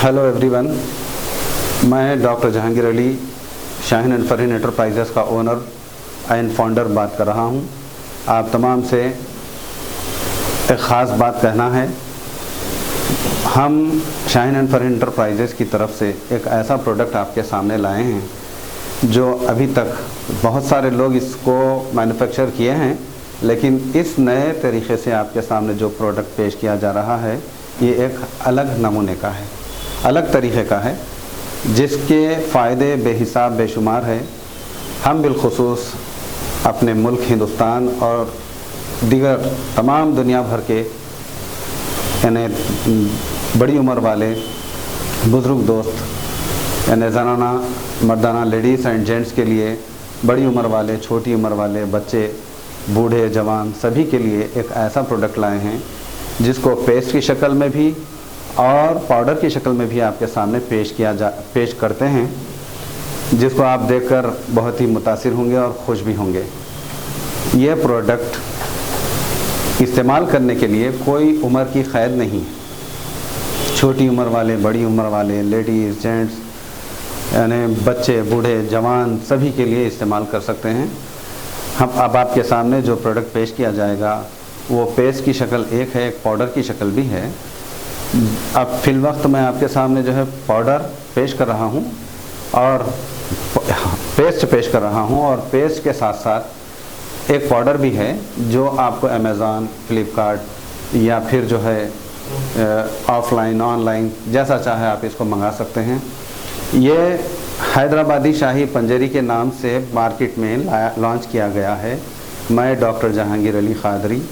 Hello everyone, मैं doctor Jahangir Ali Shaheen and Farheen enterprises का owner and founder बात कर रहा हूं। आप तमाम से एक ख़ास बात कहना है। हम शाहीन एंड फरहीन एंटरप्राइजेस की तरफ से एक ऐसा प्रोडक्ट आपके सामने लाए हैं जो अभी तक बहुत सारे लोग इसको मैन्युफैक्चर किए हैं, लेकिन इस नए तरीक़े से आपके सामने जो प्रोडक्ट पेश किया जा रहा है ये एक अलग नमूने का है, अलग तरीक़े का है, जिसके फ़ायदे बेहिसाब बेशुमार है। हम बिलखुसूस अपने मुल्क हिंदुस्तान और दीगर तमाम दुनिया भर के यानी बड़ी उम्र वाले बुज़ुर्ग दोस्त यानी ज़नाना मर्दाना लेडीज़ एंड जेंट्स के लिए, बड़ी उम्र वाले छोटी उम्र वाले बच्चे बूढ़े जवान सभी के लिए एक ऐसा प्रोडक्ट लाए हैं जिसको पेस्ट की शक्ल में भी और पाउडर की शक्ल में भी आपके सामने पेश करते हैं, जिसको आप देखकर बहुत ही मुतासिर होंगे और खुश भी होंगे। ये प्रोडक्ट इस्तेमाल करने के लिए कोई उम्र की क़ैद नहीं है। छोटी उम्र वाले, बड़ी उम्र वाले, लेडीज़ जेंट्स यानी बच्चे बूढ़े जवान सभी के लिए इस्तेमाल कर सकते हैं। हम अब आपके सामने जो प्रोडक्ट पेश किया जाएगा वो पेस्ट की शक्ल एक है, एक पाउडर की शक्ल भी है। अब फिल वक्त मैं आपके सामने जो है पाउडर पेश कर रहा हूँ और पेस्ट पेश कर रहा हूँ, और पेस्ट के साथ साथ एक पाउडर भी है जो आपको अमेज़ॉन, फ्लिपकार्ट या फिर जो है ऑफ़लाइन ऑनलाइन जैसा चाहे आप इसको मंगा सकते हैं। ये हैदराबादी शाही पंजेरी के नाम से मार्केट में लॉन्च किया गया है। मैं doctor Jahangir Ali Qadri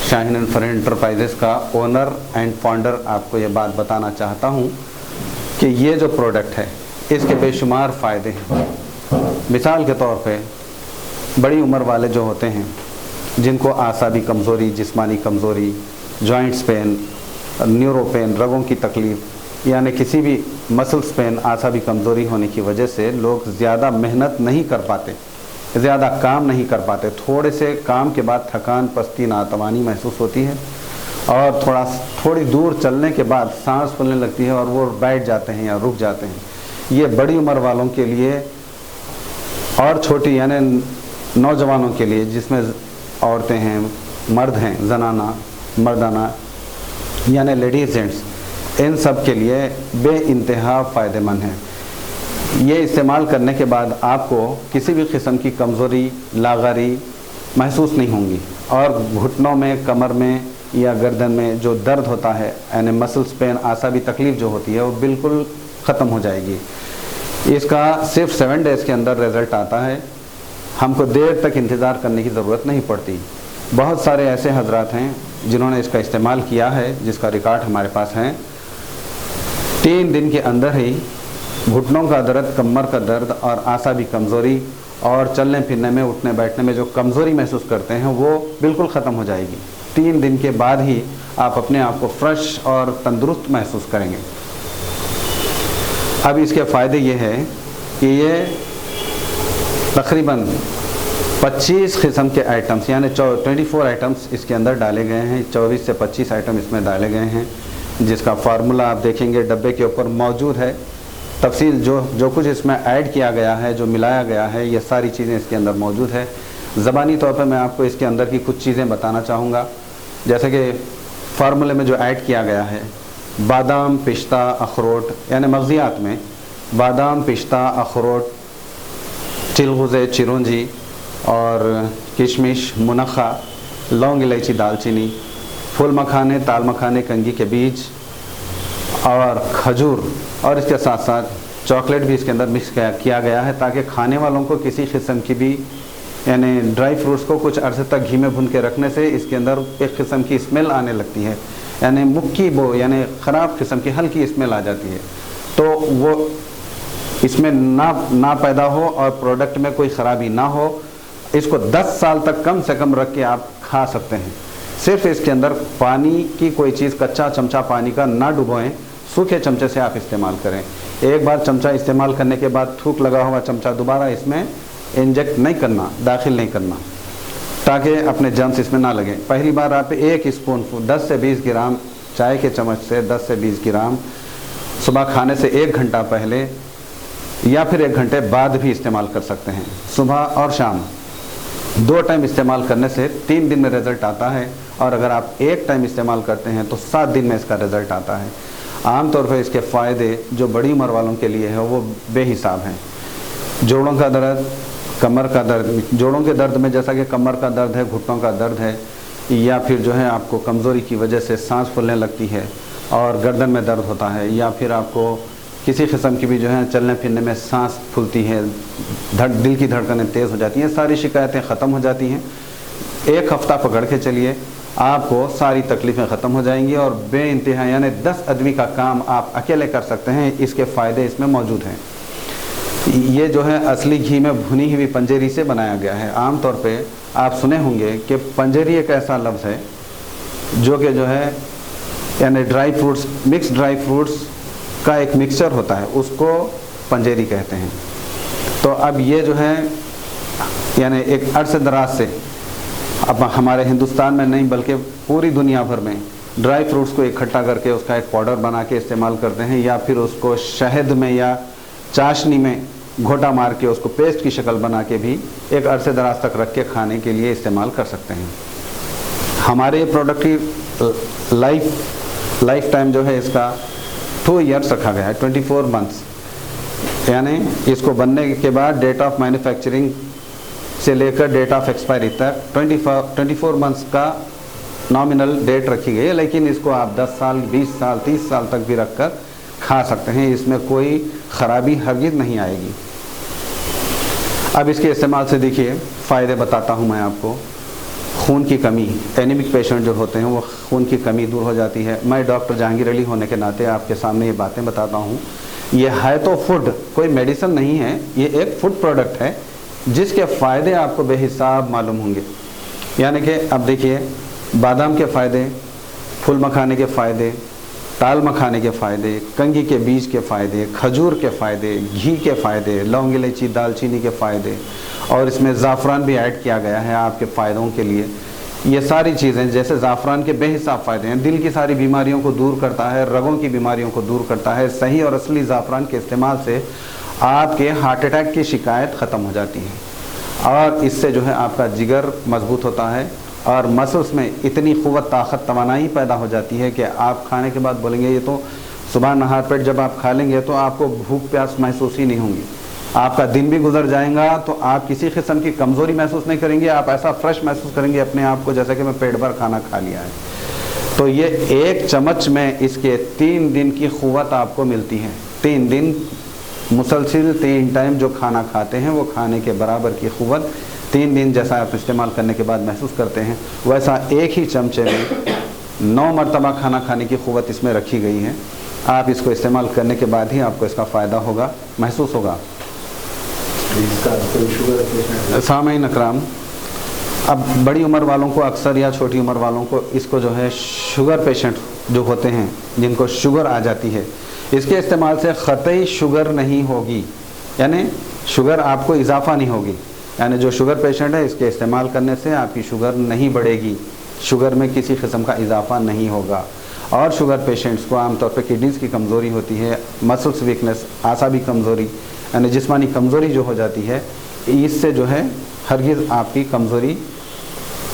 Shaheen and Farheen enterprises का ओनर एंड फाउंडर आपको ये बात बताना चाहता हूँ कि ये जो प्रोडक्ट है इसके बेशुमार फ़ायदे हैं। मिसाल के तौर पे बड़ी उम्र वाले जो होते हैं जिनको आसाबी कमज़ोरी, जिस्मानी कमज़ोरी, जॉइंट्स पेन, न्यूरो पेन, रगों की तकलीफ़ यानी किसी भी मसल्स पेन, आसाबी कमज़ोरी होने की वजह से लोग ज़्यादा मेहनत नहीं कर पाते, ज़्यादा काम नहीं कर पाते। थोड़े से काम के बाद थकान, पस्ती, नातवानी महसूस होती है और थोड़ी दूर चलने के बाद सांस फूलने लगती है और वो बैठ जाते हैं या रुक जाते हैं। ये बड़ी उम्र वालों के लिए और छोटी यानी नौजवानों के लिए, जिसमें औरतें हैं, मर्द हैं, ज़नाना मर्दाना यानी लेडीज़ जेंट्स, इन सब के लिए बेइंतहा फ़ायदेमंद है। ये इस्तेमाल करने के बाद आपको किसी भी किस्म की कमज़ोरी, लाग़ारी महसूस नहीं होंगी और घुटनों में, कमर में या गर्दन में जो दर्द होता है यानी मसल्स पेन, आसाबी तकलीफ़ जो होती है वो बिल्कुल ख़त्म हो जाएगी। इसका सिर्फ 7 डेज़ के अंदर रिज़ल्ट आता है। हमको देर तक इंतज़ार करने की ज़रूरत नहीं पड़ती। बहुत सारे ऐसे हजरात हैं जिन्होंने इसका इस्तेमाल किया है, जिसका रिकॉर्ड हमारे पास है। 3 दिन के अंदर ही घुटनों का दर्द, कमर का दर्द और आसाबी कमज़ोरी और चलने फिरने में, उठने बैठने में जो कमज़ोरी महसूस करते हैं वो बिल्कुल ख़त्म हो जाएगी। 3 दिन के बाद ही आप अपने आप को फ्रेश और तंदुरुस्त महसूस करेंगे। अब इसके फ़ायदे ये हैं कि ये तकरीबन 25 किस्म के आइटम्स यानी 24 आइटम्स इसके अंदर डाले गए हैं। 24 से 25 आइटम इसमें डाले गए हैं, जिसका फार्मूला आप देखेंगे डब्बे के ऊपर मौजूद है। तफसील जो कुछ इसमें ऐड किया गया है, जो मिलाया गया है, ये सारी चीज़ें इसके अंदर मौजूद है। ज़बानी तौर पर मैं आपको इसके अंदर की कुछ चीज़ें बताना चाहूँगा। जैसे कि फार्मूले में जो ऐड किया गया है, बादाम, पिस्ता, अखरोट यानी मग़ज़ियात में बादाम, पिस्ता, अखरोट, चिलगुज़े, चिरौंजी और किशमिश, मुनक्खा, लौंग, इलायची, दालचीनी, फूल मखाने, ताल मखाने, कंगी के बीज और खजूर, और इसके साथ साथ चॉकलेट भी इसके अंदर मिक्स किया गया है ताकि खाने वालों को किसी किस्म की भी यानी ड्राई फ्रूट्स को कुछ अरसे तक घी में भून के रखने से इसके अंदर एक किस्म की स्मेल आने लगती है, यानी मुक्की बो यानी ख़राब किस्म की हल्की स्मेल आ जाती है। तो वो इसमें ना पैदा हो और प्रोडक्ट में कोई ख़राबी ना हो। इसको 10 साल तक कम से कम रख के आप खा सकते हैं। सिर्फ इसके अंदर पानी की कोई चीज़, कच्चा चमचा पानी का ना डुबोएं, सूखे चमचे से आप इस्तेमाल करें। एक बार चमचा इस्तेमाल करने के बाद थूक लगा हुआ चमचा दोबारा इसमें इंजेक्ट नहीं करना, दाखिल नहीं करना, ताकि अपने जर्म्स इसमें ना लगें। पहली बार आप 1 स्पून 10 से 20 ग्राम चाय के चम्मच से 10 से 20 ग्राम सुबह खाने से 1 घंटा पहले या फिर 1 घंटे बाद भी इस्तेमाल कर सकते हैं। सुबह और शाम 2 टाइम इस्तेमाल करने से 3 दिन में रिज़ल्ट आता है, और अगर आप 1 टाइम इस्तेमाल करते हैं तो 7 दिन में इसका रिज़ल्ट आता है। आमतौर पर इसके फ़ायदे जो बड़ी उम्र वालों के लिए है वो बेहिसाब हैं। जोड़ों का दर्द, कमर का दर्द, जोड़ों के दर्द में जैसा कि कमर का दर्द है, घुटनों का दर्द है, या फिर जो है आपको कमज़ोरी की वजह से सांस फूलने लगती है और गर्दन में दर्द होता है, या फिर आपको किसी किस्म की भी जो है चलने फिरने में सांस फूलती है, दिल की धड़कनें तेज़ हो जाती हैं, सारी शिकायतें ख़त्म हो जाती हैं। 1 हफ़्ता पकड़ के चलिए, आपको सारी तकलीफ़ें ख़त्म हो जाएंगी और बेइंतहा यानी 10 आदमी का काम आप अकेले कर सकते हैं। इसके फ़ायदे इसमें मौजूद हैं। ये जो है असली घी में भुनी हुई पंजेरी से बनाया गया है। आम तौर पे आप सुने होंगे कि पंजेरी एक ऐसा लफ्ज़ है जो कि जो है यानी dry fruits, mix dry fruits का एक मिक्सचर होता है, उसको पंजेरी कहते हैं। तो अब ये जो है यानी एक अरसे दराज से अब हमारे हिंदुस्तान में नहीं बल्कि पूरी दुनिया भर में ड्राई फ्रूट्स को इकट्ठा करके उसका एक पाउडर बना के इस्तेमाल करते हैं, या फिर उसको शहद में या चाशनी में घोटा मार के उसको पेस्ट की शक्ल बना के भी एक अरसे दराज तक रख के खाने के लिए इस्तेमाल कर सकते हैं। हमारे प्रोडक्ट की लाइफ टाइम जो है इसका 2 ईयर्स रखा गया है, 24 मंथ्स, यानी इसको बनने के बाद डेट ऑफ मैन्युफैक्चरिंग से लेकर डेट ऑफ एक्सपायरी तक 24 मंथ्स का नॉमिनल डेट रखी गई है, लेकिन इसको आप 10 साल, 20 साल, 30 साल तक भी रखकर खा सकते हैं। इसमें कोई ख़राबी हरगिज़ नहीं आएगी। अब इसके इस्तेमाल से देखिए फ़ायदे बताता हूँ मैं आपको। खून की कमी, एनीमिक पेशेंट जो होते हैं वो खून की कमी दूर हो जाती है। मैं डॉक्टर जहांगीर अली होने के नाते आपके सामने ये बातें बताता हूँ। ये है तो फूड, कोई मेडिसिन नहीं है, ये एक फूड प्रोडक्ट है जिसके फ़ायदे आपको बेहिसाब मालूम होंगे। यानी कि अब देखिए, बादाम के फ़ायदे, फूल मखाने के फ़ायदे, ताल मखाने के फ़ायदे, कंगी के बीज के फ़ायदे, खजूर के फ़ायदे, घी के फ़ायदे, लौंग, इलायची, दालचीनी के फ़ायदे, और इसमें ज़ाफ़रान भी ऐड किया गया है आपके फ़ायदों के लिए। ये सारी चीज़ें, जैसे ज़ाफ़रान के बेहिसाब फ़ायदे हैं, दिल की सारी बीमारियों को दूर करता है, रगों की बीमारियों को दूर करता है। सही और असली ज़ाफ़रान के इस्तेमाल से आपके हार्ट अटैक की शिकायत ख़त्म हो जाती है, और इससे जो है आपका जिगर मजबूत होता है और मसल्स में इतनी क़ुव्वत, ताकत, तवानाई पैदा हो जाती है कि आप खाने के बाद बोलेंगे ये तो सुबह नहार पेट जब आप खा लेंगे तो आपको भूख प्यास महसूस ही नहीं होंगी। आपका दिन भी गुजर जाएगा तो आप किसी किस्म की कमज़ोरी महसूस नहीं करेंगे, आप ऐसा फ्रेश महसूस करेंगे अपने आप को जैसे कि मैं पेट भर खाना खा लिया है। तो ये 1 चम्मच में इसके 3 दिन की क़ुव्वत आपको मिलती है। 3 दिन मुसलसिल 3 टाइम जो खाना खाते हैं वो खाने के बराबर की क़ुव्वत 3 दिन जैसा आप इस्तेमाल करने के बाद महसूस करते हैं, वैसा एक ही चमचे में 9 मरतबा खाना खाने की क़ुव्वत इसमें रखी गई है। आप इसको इस्तेमाल करने के बाद ही आपको इसका फ़ायदा होगा, महसूस होगा। सामईन अकराम, अब बड़ी उम्र वालों को अक्सर या छोटी उम्र वालों को इसको जो है शुगर पेशेंट जो होते हैं जिनको शुगर आ जाती है, इसके इस्तेमाल से क़तई शुगर नहीं होगी, यानी शुगर आपको इजाफ़ा नहीं होगी। यानी जो शुगर पेशेंट है इसके इस्तेमाल करने से आपकी शुगर नहीं बढ़ेगी, शुगर में किसी किस्म का इजाफ़ा नहीं होगा। और शुगर पेशेंट्स को आमतौर पर किडनीज़ की कमज़ोरी होती है, मसल्स वीकनेस, आसाबी कमज़ोरी यानी जिस्मानी कमज़ोरी जो हो जाती है, इससे जो है हरगिज़ आपकी कमज़ोरी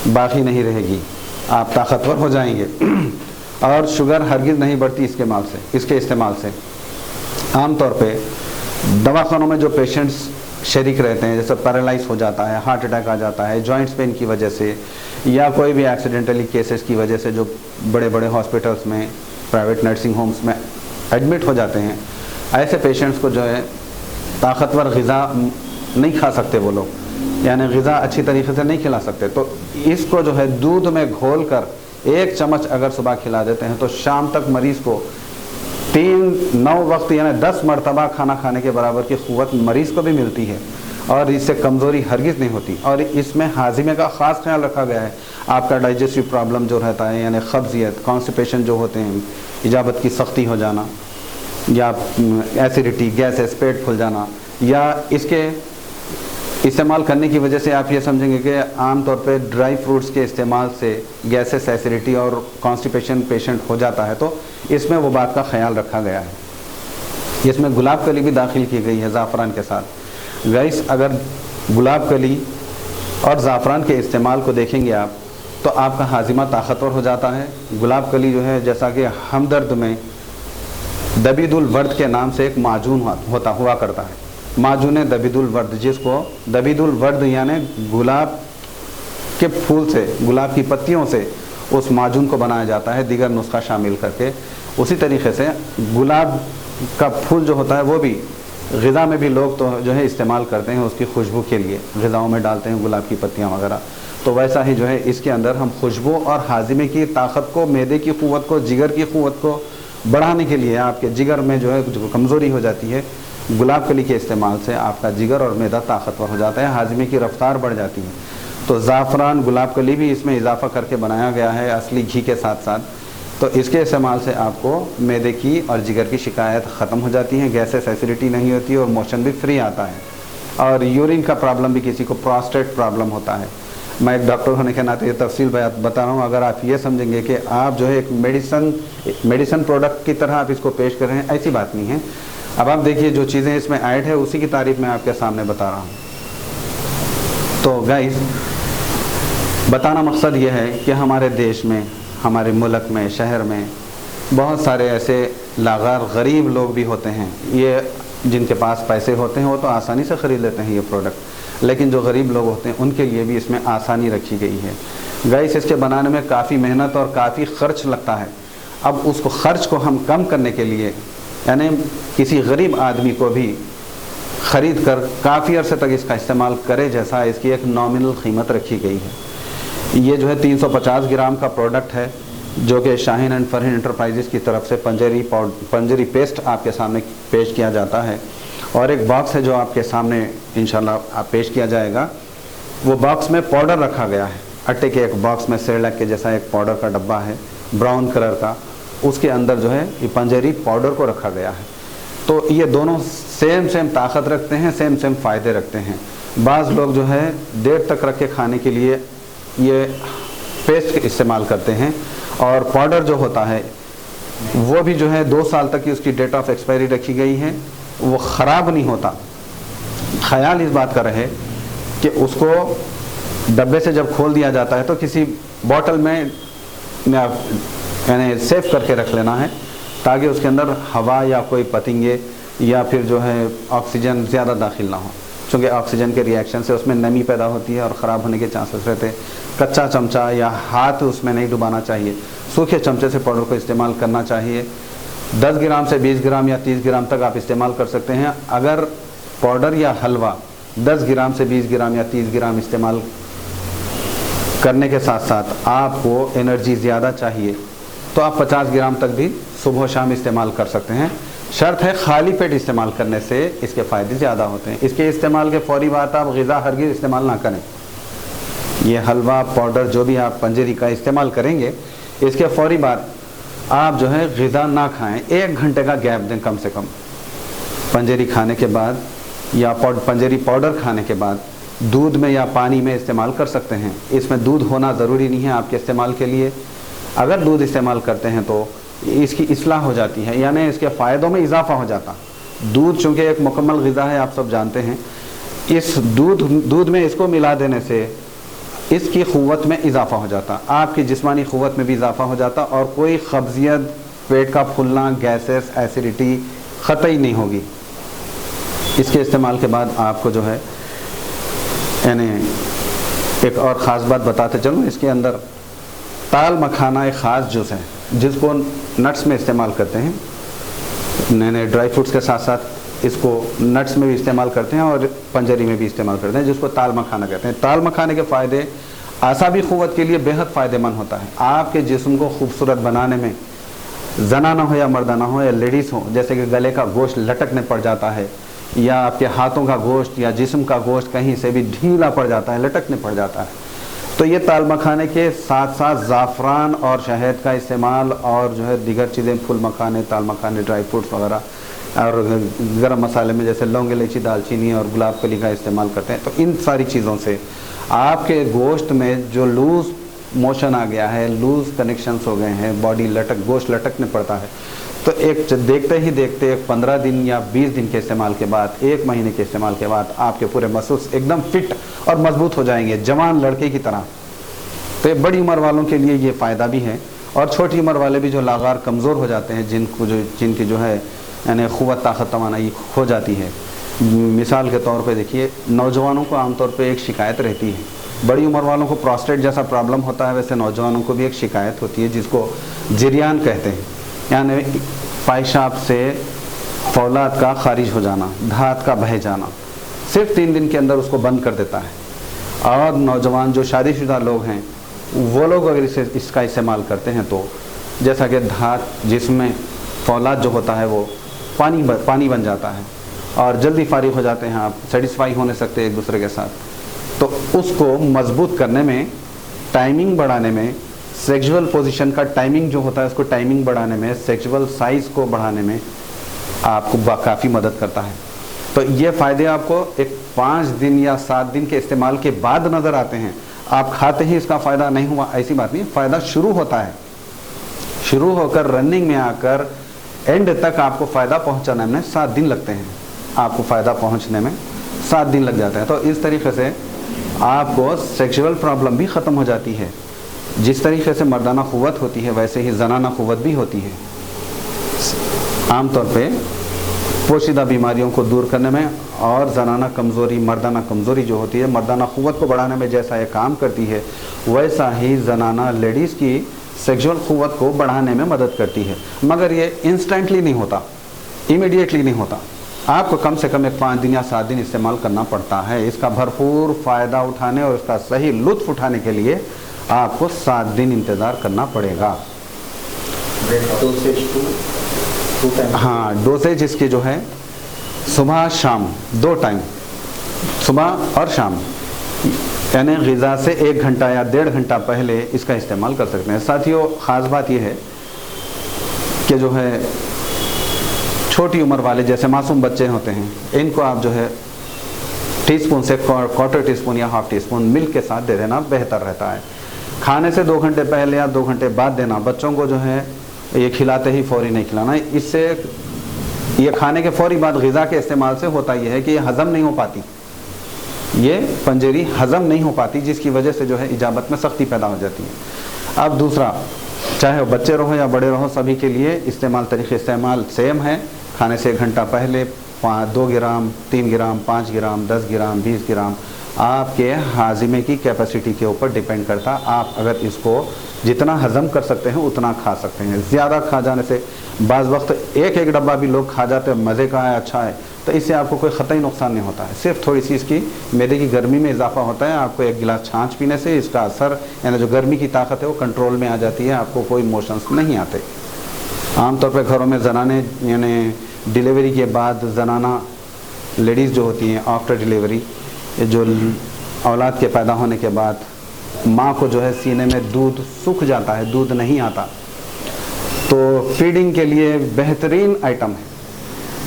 बाकी नहीं रहेगी, आप ताकतवर हो जाएंगे। और शुगर हरगिज़ नहीं बढ़ती इसके इस्तेमाल से। आम तौर पे दवाखानों में जो पेशेंट्स शरीक रहते हैं, जैसे पैरालाइज हो जाता है, हार्ट अटैक आ जाता है, जॉइंट्स पेन की वजह से, या कोई भी एक्सीडेंटली केसेस की वजह से जो बड़े बड़े हॉस्पिटल्स में, प्राइवेट नर्सिंग होम्स में एडमिट हो जाते हैं, ऐसे पेशेंट्स को जो है ताकतवर ग़िज़ा नहीं खा सकते वो लोग, यानी ग़िज़ा अच्छी तरीके से नहीं खिला सकते। तो इसको जो है दूध में घोल कर 1 चम्मच अगर सुबह खिला देते हैं तो शाम तक मरीज़ को 9 वक्त यानी 10 मरतबा खाना खाने के बराबर की क़ुव्वत मरीज़ को भी मिलती है, और इससे कमज़ोरी हरगिज़ नहीं होती। और इसमें हाजिमे का ख़ास ख्याल रखा गया है। आपका डाइजेस्टिव प्रॉब्लम जो रहता है, यानी कब्ज़ियत, कॉन्स्टिपेशन जो होते हैं, इजाबत की सख्ती हो जाना, या एसिडिटी, गैसेस, पेट फूल जाना, या इसके इस्तेमाल करने की वजह से आप ये समझेंगे कि आम तौर पे ड्राई फ्रूट्स के इस्तेमाल से गैसेस, एसिडिटी और कॉन्स्टिपेशन पेशेंट हो जाता है, तो इसमें वो बात का ख्याल रखा गया है। इसमें गुलाब कली भी दाखिल की गई है ज़ाफ़रान के साथ। गाइस, अगर गुलाब कली और ज़ाफ़रान के इस्तेमाल को देखेंगे आप, तो आपका हाजिमा ताकतवर हो जाता है। गुलाब कली जो है, जैसा कि हमदर्द में दबीदुल वर्द के नाम से एक माजून हुआ करता है, माजून दबीदुल वर्द, जिसको दबीदुल वर्द यानी गुलाब के फूल से, गुलाब की पत्तियों से उस माजून को बनाया जाता है दीगर नुस्खा शामिल करके। उसी तरीके से गुलाब का फूल जो होता है वो भी ग़िज़ा में भी लोग तो जो है इस्तेमाल करते हैं, उसकी खुशबू के लिए ग़िज़ाओं में डालते हैं गुलाब की पत्तियाँ वगैरह। तो वैसा ही जो है इसके अंदर हम खुशबू और हाजिमे की ताकत को, मैदे की क़ुव्वत को, जिगर की क़ुव्वत को बढ़ाने के लिए, आपके जिगर में जो है जो कमज़ोरी हो जाती है, गुलाब कली के इस्तेमाल से आपका जिगर और मैदा ताकतवर हो जाता है, हाजिमे की रफ्तार बढ़ जाती है। तो ज़ाफ़रान, गुलाब कली भी इसमें इजाफ़ा करके बनाया गया है असली घी के साथ साथ। तो इसके इस्तेमाल से आपको मैदे की और जिगर की शिकायत ख़त्म हो जाती है, गैसेस, एसिडिटी नहीं होती और मोशन भी फ्री आता है। और यूरिन का प्रॉब्लम भी, किसी को प्रोस्टेट प्रॉब्लम होता है, मैं एक डॉक्टर होने के नाते ये तफसील बता रहा हूँ। अगर आप ये समझेंगे कि आप जो है एक मेडिसन प्रोडक्ट की तरह आप इसको पेश कर रहे हैं, ऐसी बात नहीं है। अब आप देखिए जो चीज़ें इसमें ऐड है उसी की तारीफ़ मैं आपके सामने बता रहा हूँ। तो गाइस, बताना मकसद ये है कि हमारे देश में, हमारे मुल्क में, शहर में बहुत सारे ऐसे लागार गरीब लोग भी होते हैं। ये जिनके पास पैसे होते हैं वो तो आसानी से ख़रीद लेते हैं ये प्रोडक्ट, लेकिन जो गरीब लोग होते हैं उनके लिए भी इसमें आसानी रखी गई है। गाइस, इसके बनाने में काफ़ी मेहनत और काफ़ी ख़र्च लगता है। अब उसको ख़र्च को हम कम करने के लिए, यानी किसी गरीब आदमी को भी ख़रीद कर काफ़ी अरसे तक इसका इस्तेमाल करे, जैसा इसकी एक नॉमिनल कीमत रखी गई है। ये जो है 350 ग्राम का प्रोडक्ट है, जो कि शाहीन एंड फरहीन एंटरप्राइजेज़ की तरफ से पंजेरी पेस्ट आपके सामने पेश किया जाता है। और एक बॉक्स है जो आपके सामने इंशाल्लाह आप पेश किया जाएगा। वो बॉक्स में पाउडर रखा गया है, आटे के एक बॉक्स में सेरेलैक के जैसा एक पाउडर का डब्बा है ब्राउन कलर का, उसके अंदर जो है ये पंजेरी पाउडर को रखा गया है। तो ये दोनों सेम ताकत रखते हैं, सेम फ़ायदे रखते हैं। बाज़ लोग जो है देर तक रख के खाने के लिए ये पेस्ट इस्तेमाल करते हैं, और पाउडर जो होता है वो भी जो है 2 साल तक की उसकी डेट ऑफ एक्सपायरी रखी गई है, वो ख़राब नहीं होता। ख्याल इस बात का रहे कि उसको डब्बे से जब खोल दिया जाता है तो किसी बॉटल में यानी सेफ करके रख लेना है, ताकि उसके अंदर हवा या कोई पतंगे या फिर जो है ऑक्सीजन ज़्यादा दाखिल ना हो, क्योंकि ऑक्सीजन के रिएक्शन से उसमें नमी पैदा होती है और ख़राब होने के चांसेस रहते हैं। कच्चा चमचा या हाथ उसमें नहीं डुबाना चाहिए, सूखे चमचे से पाउडर को इस्तेमाल करना चाहिए। 10 ग्राम से 20 ग्राम या 30 ग्राम तक आप इस्तेमाल कर सकते हैं। अगर पाउडर या हलवा 10 ग्राम से 20 ग्राम या 30 ग्राम इस्तेमाल करने के साथ साथ आपको एनर्जी ज़्यादा चाहिए तो आप 50 ग्राम तक भी सुबह शाम इस्तेमाल कर सकते हैं। शर्त है खाली पेट इस्तेमाल करने से इसके फ़ायदे ज़्यादा होते हैं। इसके इस्तेमाल के फ़ौरी बाद आप ग़िज़ा हरगिज़ इस्तेमाल ना करें। ये हलवा, पाउडर जो भी आप पंजेरी का इस्तेमाल करेंगे, इसके फ़ौरी बाद आप जो है ग़िज़ा ना खाएं। 1 घंटे का गैप दें कम से कम, पंजेरी खाने के बाद या पंजेरी पाउडर खाने के बाद दूध में या पानी में इस्तेमाल कर सकते हैं। इसमें दूध होना ज़रूरी नहीं है आपके इस्तेमाल के लिए। अगर दूध इस्तेमाल करते हैं तो इसकी इस्लाह हो जाती है, यानी इसके फ़ायदों में इजाफ़ा हो जाता। दूध चूँकि एक मुकम्मल ग़िज़ा है, आप सब जानते हैं, इस दूध में इसको मिला देने से इसकी क़ुव्वत में इजाफ़ा हो जाता, आपकी जिस्मानी क़ुव्वत में भी इजाफ़ा हो जाता और कोई कब्ज़ियत, पेट का फूलना, गैसेस, एसिडिटी ख़तई नहीं होगी। इसके इस्तेमाल के बाद आपको जो है यानी एक और ख़ास बात बताते चलूँ, इसके अंदर ताल मखाना एक ख़ास जूस है जिसको नट्स में इस्तेमाल करते हैं। नए ड्राई फ्रूट्स के साथ साथ इसको नट्स में भी इस्तेमाल करते हैं और पंजेरी में भी इस्तेमाल करते हैं, जिसको ताल मखाना कहते हैं। ताल मखाने के फ़ायदे आसाबी क़ुव्वत के लिए बेहद फ़ायदेमंद होता है। आपके जिस्म को खूबसूरत बनाने में, जनाना हो या मर्दाना हो या लेडीज़ हो, जैसे कि गले का गोश्त लटकने पड़ जाता है या आपके हाथों का गोश्त या जिस्म का गोश्त कहीं से भी ढीला पड़ जाता है, लटकने पड़ जाता है, तो ये ताल मखाने के साथ साथ ज़ाफ़रान और शहद का इस्तेमाल और जो है दीगर चीज़ें, फूल मखाने, ताल मखाने, ड्राई फ्रूट्स वगैरह, और गरम मसाले में जैसे लौंग, इलायची, दालचीनी और गुलाब कली का इस्तेमाल करते हैं। तो इन सारी चीज़ों से आपके गोश्त में जो लूज़ मोशन आ गया है, लूज़ कनेक्शंस हो गए हैं, बॉडी गोश्त लटकने पड़ता है, तो एक देखते ही देखते 15 दिन या 20 दिन के इस्तेमाल के बाद, 1 महीने के इस्तेमाल के बाद आपके पूरे मसल्स एकदम फिट और मजबूत हो जाएंगे, जवान लड़के की तरह। तो ये बड़ी उम्र वालों के लिए ये फ़ायदा भी है, और छोटी उम्र वाले भी जो लागार कमज़ोर हो जाते हैं, जिनकी जो है यानी क़ुव्वत ताकत तवानाई हो जाती है। मिसाल के तौर पे देखिए, नौजवानों को आमतौर पे एक शिकायत रहती है, बड़ी उम्र वालों को प्रोस्टेट जैसा प्रॉब्लम होता है, वैसे नौजवानों को भी एक शिकायत होती है जिसको जिरियान कहते हैं, यानी पेशाब से फौलाद का खारिज हो जाना, धात का बह जाना। सिर्फ 3 दिन के अंदर उसको बंद कर देता है। और नौजवान जो शादीशुदा लोग हैं वो लोग अगर इसका इस्तेमाल करते हैं तो जैसा कि धात जिसमें फौलाद जो होता है वो पानी बन जाता है और जल्दी फारिग हो जाते हैं, आप सेटिस्फाई होने सकते हैं एक दूसरे के साथ। तो उसको मजबूत करने में, टाइमिंग बढ़ाने में, सेक्सुअल पोजीशन का टाइमिंग जो होता है उसको टाइमिंग बढ़ाने में, सेक्सुअल साइज को बढ़ाने में आपको काफ़ी मदद करता है। तो ये फ़ायदे आपको एक 5 दिन या 7 दिन के इस्तेमाल के बाद नज़र आते हैं। आप खाते ही इसका फ़ायदा नहीं हुआ ऐसी बात नहीं, फ़ायदा शुरू होता है, शुरू होकर रनिंग में आकर एंड तक आपको फ़ायदा पहुंचाने में 7 दिन लगते हैं, आपको फ़ायदा पहुंचने में 7 दिन लग जाते हैं। तो इस तरीके से आपको सेक्सुअल प्रॉब्लम भी ख़त्म हो जाती है। जिस तरीके से मर्दाना क़ुव्वत होती है वैसे ही जनाना क़ुव्वत भी होती है। आमतौर पे पोशीदा बीमारियों को दूर करने में और जनाना कमज़ोरी, मर्दाना कमज़ोरी जो होती है, मर्दाना क़ुव्वत को बढ़ाने में जैसा ये काम करती है, वैसा ही जनाना लेडीज़ की सेक्सुअल क़ुव्वत को बढ़ाने में मदद करती है। मगर ये इंस्टेंटली नहीं होता, इमीडिएटली नहीं होता, आपको कम से कम 5 दिन या 7 दिन इस्तेमाल करना पड़ता है। इसका भरपूर फ़ायदा उठाने और इसका सही लुत्फ़ उठाने के लिए आपको 7 दिन इंतज़ार करना पड़ेगा। हाँ, डोसेज इसकी जो है सुबह शाम 2 टाइम, सुबह और शाम, यानी ग़िज़ा से 1 घंटा या 1.5 घंटा पहले इसका इस्तेमाल कर सकते हैं। साथियों, ख़ास बात यह है कि जो है छोटी उम्र वाले जैसे मासूम बच्चे होते हैं, इनको आप जो है टीस्पून से 1/4 टीस्पून या ½ टीस्पून मिल्क के साथ दे देना बेहतर रहता है। खाने से 2 घंटे पहले या 2 घंटे बाद देना। बच्चों को जो है ये खिलाते ही फौरी नहीं खिलाना। इससे ये खाने के फौरी बाद ग़िज़ा के इस्तेमाल से होता यह है कि ये हज़म नहीं हो पाती, ये पंजेरी हज़म नहीं हो पाती, जिसकी वजह से जो है इजाबत में सख्ती पैदा हो जाती है। अब दूसरा, चाहे वो बच्चे रहो या बड़े रहो, सभी के लिए तरीक़े इस्तेमाल सेम है। खाने से 1 घंटा पहले 2 ग्राम, 3 ग्राम, 5 ग्राम, 10 ग्राम, 20 ग्राम, आपके हाजिमे की कैपेसिटी के ऊपर डिपेंड करता। आप अगर इसको जितना हज़म कर सकते हैं उतना खा सकते हैं। ज़्यादा खा जाने से बाज़ वक्त एक डब्बा भी लोग खा जाते हैं, मज़े का है, अच्छा है, तो इससे आपको कोई ख़तई नुकसान नहीं होता है। सिर्फ थोड़ी सी इसकी मैदे की गर्मी में इजाफा होता है। आपको 1 गिलास छाछ पीने से इसका असर, यानी जो गर्मी की ताकत है वो कंट्रोल में आ जाती है, आपको कोई मोशंस नहीं आते। आमतौर पर घरों में जनाने, यानी डिलीवरी के बाद जनाना लेडीज़ जो होती हैं, आफ्टर डिलीवरी, जो औलाद के पैदा होने के बाद माँ को जो है सीने में दूध सूख जाता है, दूध नहीं आता, तो फीडिंग के लिए बेहतरीन आइटम है।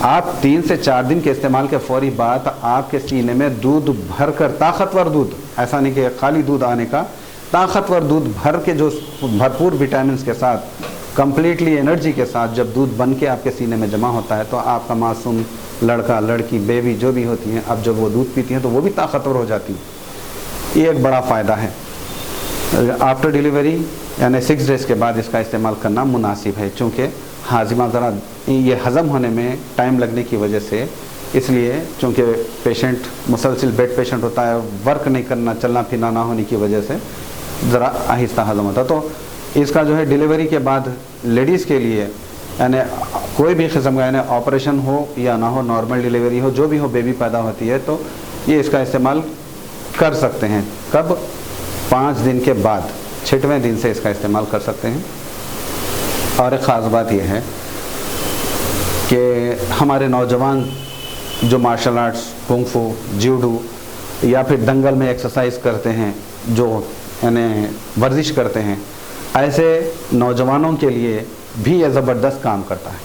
आप 3 से 4 दिन के इस्तेमाल के फौरी बाद आपके सीने में दूध भरकर, ताकतवर दूध, ऐसा नहीं कि खाली दूध आने का, ताकतवर दूध भर के जो भरपूर विटामिन के साथ, कंप्लीटली एनर्जी के साथ जब दूध बन के आपके सीने में जमा होता है तो आपका मासूम लड़का, लड़की, बेबी जो भी होती हैं, अब जब वो दूध पीती हैं तो वो भी ताकतवर हो जाती है। ये एक बड़ा फ़ायदा है। आफ्टर डिलीवरी यानी 6 डेज़ के बाद इसका इस्तेमाल करना मुनासिब है, चूँकि हाजिमा ज़रा ये हज़म होने में टाइम लगने की वजह से, इसलिए चूँकि पेशेंट मुसलसिल बेड पेशेंट होता है, वर्क नहीं करना, चलना फिरना ना होने की वजह से ज़रा आहिस्ता हज़म होता है। तो इसका जो है डिलीवरी के बाद लेडीज़ के लिए, यानी कोई भी किस्म का, यानी ऑपरेशन हो या ना हो, नॉर्मल डिलीवरी हो, जो भी हो, बेबी पैदा होती है तो ये इसका इस्तेमाल कर सकते हैं। कब? 5 दिन के बाद, 6वें दिन से इसका इस्तेमाल कर सकते हैं। और एक ख़ास बात यह है कि हमारे नौजवान जो मार्शल आर्ट्स, कुंग फू, जूडो या फिर दंगल में एक्सरसाइज करते हैं, जो यानी वर्जिश करते हैं, ऐसे नौजवानों के लिए भी ये ज़बरदस्त काम करता है।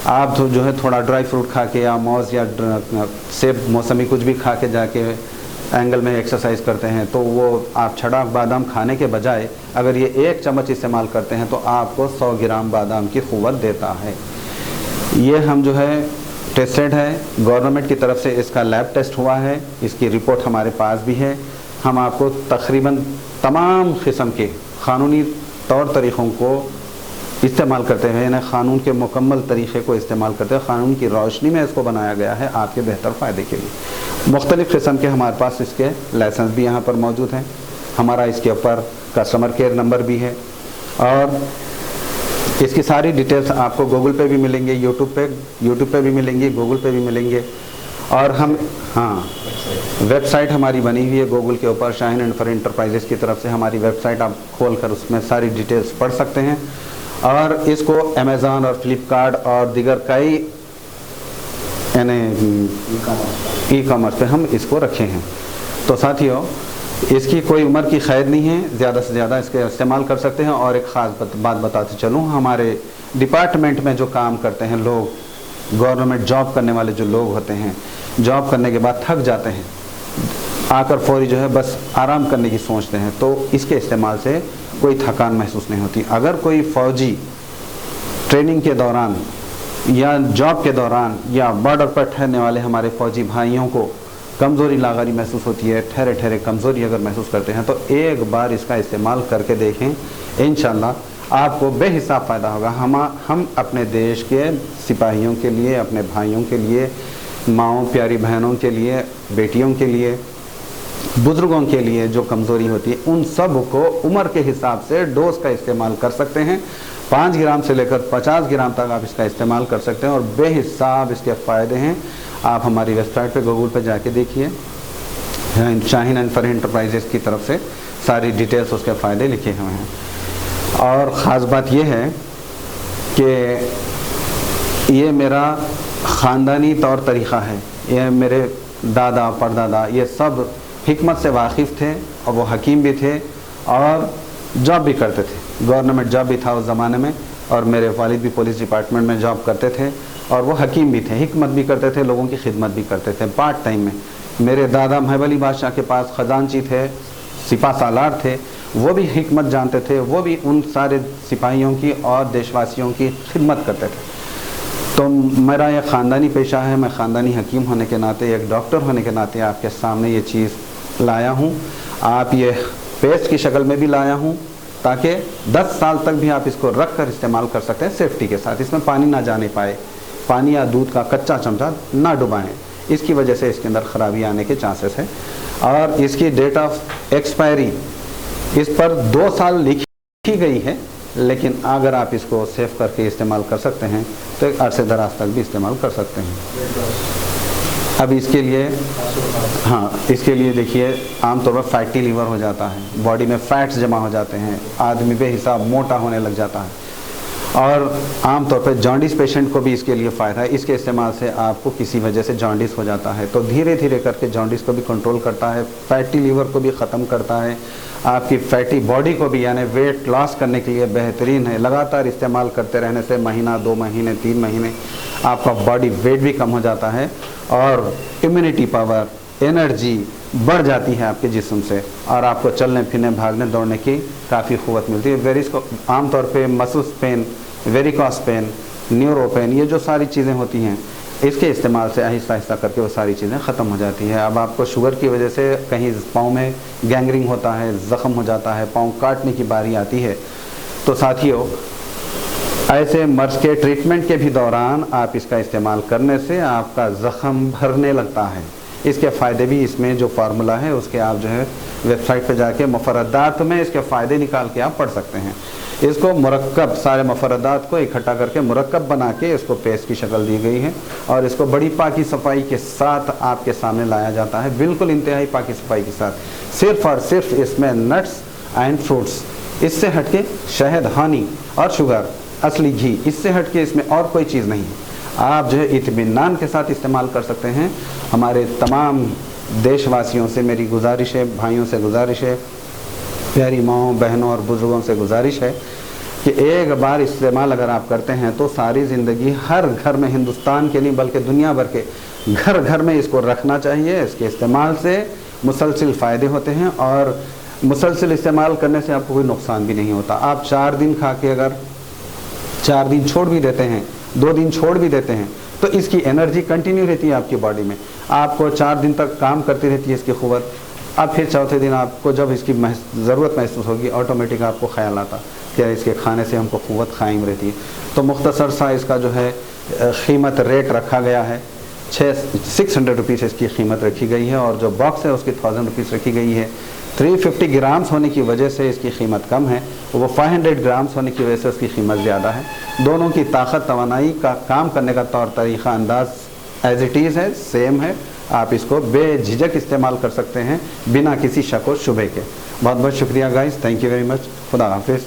आप तो जो है थोड़ा ड्राई फ्रूट खा के या मौज या सेब, मौसमी कुछ भी खा के जाके एंगल में एक्सरसाइज करते हैं, तो वो आप छड़ा बादाम खाने के बजाय अगर ये 1 चम्मच इस्तेमाल करते हैं तो आपको 100 ग्राम बादाम की क़ुव्वत देता है। ये हम जो है टेस्टेड है, गवर्नमेंट की तरफ से इसका लैब टेस्ट हुआ है, इसकी रिपोर्ट हमारे पास भी है। हम आपको तकरीबन तमाम किस्म के क़ानूनी तौर तरीक़ों को इस्तेमाल करते हुए, यानी क़ानून के मुकम्मल तरीक़े को इस्तेमाल करते हुए क़ानून की रोशनी में इसको बनाया गया है आपके बेहतर फ़ायदे के लिए। मुख्तलिफ़ किस्म के हमारे पास इसके लाइसेंस भी यहाँ पर मौजूद हैं। हमारा इसके ऊपर कस्टमर केयर नंबर भी है और इसकी सारी डिटेल्स आपको गूगल पे भी मिलेंगे, यूट्यूब पे भी मिलेंगी, गूगल पे भी मिलेंगे। और हम वेबसाइट हमारी बनी हुई है गूगल के ऊपर, शाहीन एंड फरहीन एंटरप्राइजेस की तरफ से हमारी वेबसाइट आप खोल कर उसमें सारी डिटेल्स पढ़ सकते हैं। और इसको अमेज़ॉन और फ्लिपकार्ट और दीगर कई यानी ई कॉमर्स पे हम इसको रखे हैं। तो साथियों, इसकी कोई उम्र की क़ैद नहीं है, ज़्यादा से ज़्यादा इसके इस्तेमाल कर सकते हैं। और एक ख़ास बात बताते चलूँ, हमारे डिपार्टमेंट में जो काम करते हैं लोग, गवर्नमेंट जॉब करने वाले जो लोग होते हैं, जॉब करने के बाद थक जाते हैं, आकर फौरी जो है बस आराम करने की सोचते हैं, तो इसके इस्तेमाल से कोई थकान महसूस नहीं होती। अगर कोई फ़ौजी ट्रेनिंग के दौरान या जॉब के दौरान या बॉर्डर पर ठहरने वाले हमारे फ़ौजी भाइयों को कमज़ोरी लागारी महसूस होती है, ठहरे ठहरे कमज़ोरी अगर महसूस करते हैं, तो एक बार इसका इस्तेमाल करके देखें, इंशाअल्लाह आपको बेहिसाब फ़ायदा होगा। हम अपने देश के सिपाहियों के लिए, अपने भाइयों के लिए, माँओं प्यारी बहनों के लिए, बेटियों के लिए, बुज़ुर्गों के लिए जो कमज़ोरी होती है, उन सब को उम्र के हिसाब से डोज का इस्तेमाल कर सकते हैं। 5 ग्राम से लेकर 50 ग्राम तक आप इसका इस्तेमाल कर सकते हैं और बेहिसाब इसके फ़ायदे हैं। आप हमारी वेबसाइट पे गूगल पे जाके देखिए, शाहीन एंड फरहीन एंटरप्राइजेस की तरफ से सारी डिटेल्स उसके फ़ायदे लिखे हुए हैं। और ख़ास बात यह है कि ये मेरा ख़ानदानी तौर तरीक़ा है। ये मेरे दादा परदादा ये सब हिकमत से वाकिफ़ थे और वो हकीम भी थे और जॉब भी करते थे, गवर्नमेंट जॉब भी था उस ज़माने में। और मेरे वालिद भी पुलिस डिपार्टमेंट में जॉब करते थे और वो हकीम भी थे, हिकमत भी करते थे, लोगों की खिदमत भी करते थे पार्ट टाइम में। मेरे दादा महब अली बादशाह के पास ख़जानची थे, सिपा सालार थे, वो भी हिकमत जानते थे, वो भी उन सारे सिपाहियों की और देशवासियों की खिदमत करते थे। तो मेरा यह ख़ानदानी पेशा है। मैं ख़ानदानी हकीम होने के नाते, एक डॉक्टर होने के नाते आपके सामने ये चीज़ लाया हूँ। आप ये पेस्ट की शक्ल में भी लाया हूँ ताकि 10 साल तक भी आप इसको रख कर इस्तेमाल कर सकते हैं सेफ्टी के साथ। इसमें पानी ना जाने पाए, पानी या दूध का कच्चा चमचा ना डुबाएं, इसकी वजह से इसके अंदर ख़राबी आने के चांसेस है। और इसकी डेट ऑफ एक्सपायरी इस पर 2 साल लिखी गई है, लेकिन अगर आप इसको सेव करके इस्तेमाल कर सकते हैं तो एक अरसे दराज तक भी इस्तेमाल कर सकते हैं। अब इसके लिए इसके लिए देखिए, आमतौर पर फैटी लीवर हो जाता है, बॉडी में फैट्स जमा हो जाते हैं, आदमी बेहिसाब मोटा होने लग जाता है। और आमतौर पर जॉन्डिस पेशेंट को भी इसके लिए फ़ायदा है। इसके इस्तेमाल से आपको किसी वजह से जॉन्डिस हो जाता है तो धीरे धीरे करके जॉन्डिस को भी कंट्रोल करता है, फैटी लीवर को भी ख़त्म करता है, आपकी फैटी बॉडी को भी यानी वेट लॉस करने के लिए बेहतरीन है। लगातार इस्तेमाल करते रहने से महीना, 2 महीने, 3 महीने आपका बॉडी वेट भी कम हो जाता है और इम्यूनिटी पावर, एनर्जी बढ़ जाती है आपके जिस्म से और आपको चलने फिरने, भागने दौड़ने की काफ़ी क़ुव्वत मिलती है। वेरिस को आमतौर पे muscles pain, varicose pain, neuro pain, ये जो सारी चीज़ें होती हैं इसके इस्तेमाल से आहिस्ता आहिस्ता करके वो सारी चीज़ें ख़त्म हो जाती है। अब आपको शुगर की वजह से कहीं पाँव में गैंग्रीन होता है, ज़ख़म हो जाता है, पाँव काटने की बारी आती है, तो साथियों ऐसे मर्ज़ के ट्रीटमेंट के भी दौरान आप इसका इस्तेमाल करने से आपका ज़ख़म भरने लगता है। इसके फ़ायदे भी इसमें जो फार्मूला है उसके आप जो है वेबसाइट पर जाके मुफर्रदात में इसके फ़ायदे निकाल के आप पढ़ सकते हैं। इसको मुरक्कब, सारे मुफर्रदात को इकट्ठा करके मुरक्कब बना के इसको पेस्ट की शक्ल दी गई है और इसको बड़ी पाकी सफाई के साथ आपके सामने लाया जाता है, बिल्कुल इंतहाई पाकी सफाई के साथ। सिर्फ़ और सिर्फ इसमें नट्स एंड फ्रूट्स, इससे हटके शहद, हनी और शुगर, असली घी, इससे हटके इसमें और कोई चीज़ नहीं है। आप जो है इत्मीनान के साथ इस्तेमाल कर सकते हैं। हमारे तमाम देशवासियों से मेरी गुजारिश है, भाइयों से गुजारिश है, प्यारी माँओं, बहनों और बुज़ुर्गों से गुजारिश है कि एक बार इस्तेमाल अगर आप करते हैं तो सारी ज़िंदगी हर घर में, हिंदुस्तान के नहीं बल्कि दुनिया भर के घर घर में इसको रखना चाहिए। इसके इस्तेमाल से मुसलसिल फ़ायदे होते हैं और मुसलसिल इस्तेमाल करने से आपको कोई नुकसान भी नहीं होता। आप 4 दिन खा के अगर 4 दिन छोड़ भी देते हैं, 2 दिन छोड़ भी देते हैं तो इसकी एनर्जी कंटिन्यू रहती है आपकी बॉडी में, आपको 4 दिन तक काम करती रहती है इसकी क़ुव्वत। अब फिर चौथे दिन आपको जब इसकी ज़रूरत महसूस होगी ऑटोमेटिक आपको ख्याल आता कि इसके खाने से हमको क़ुव्वत कायम रहती है। तो मुख्तसर सा इसका जो है कीमत रेट रखा गया है, 600 रुपीज़ इसकी कीमत रखी गई है, और जो बॉक्स है उसकी 1000 रुपीज़ रखी गई है। 350 ग्राम्स होने की वजह से इसकी कीमत कम है, वो 500 ग्राम्स होने की वजह से उसकी कीमत ज़्यादा है। दोनों की ताकत तवानाई का काम करने का तौर तरीक़ा अंदाज एज़ इट इज़ है, सेम है। आप इसको बेझिझक इस्तेमाल कर सकते हैं बिना किसी शक व शुबे के। बहुत बहुत शुक्रिया guys, thank you very much, खुदा हाफिज़।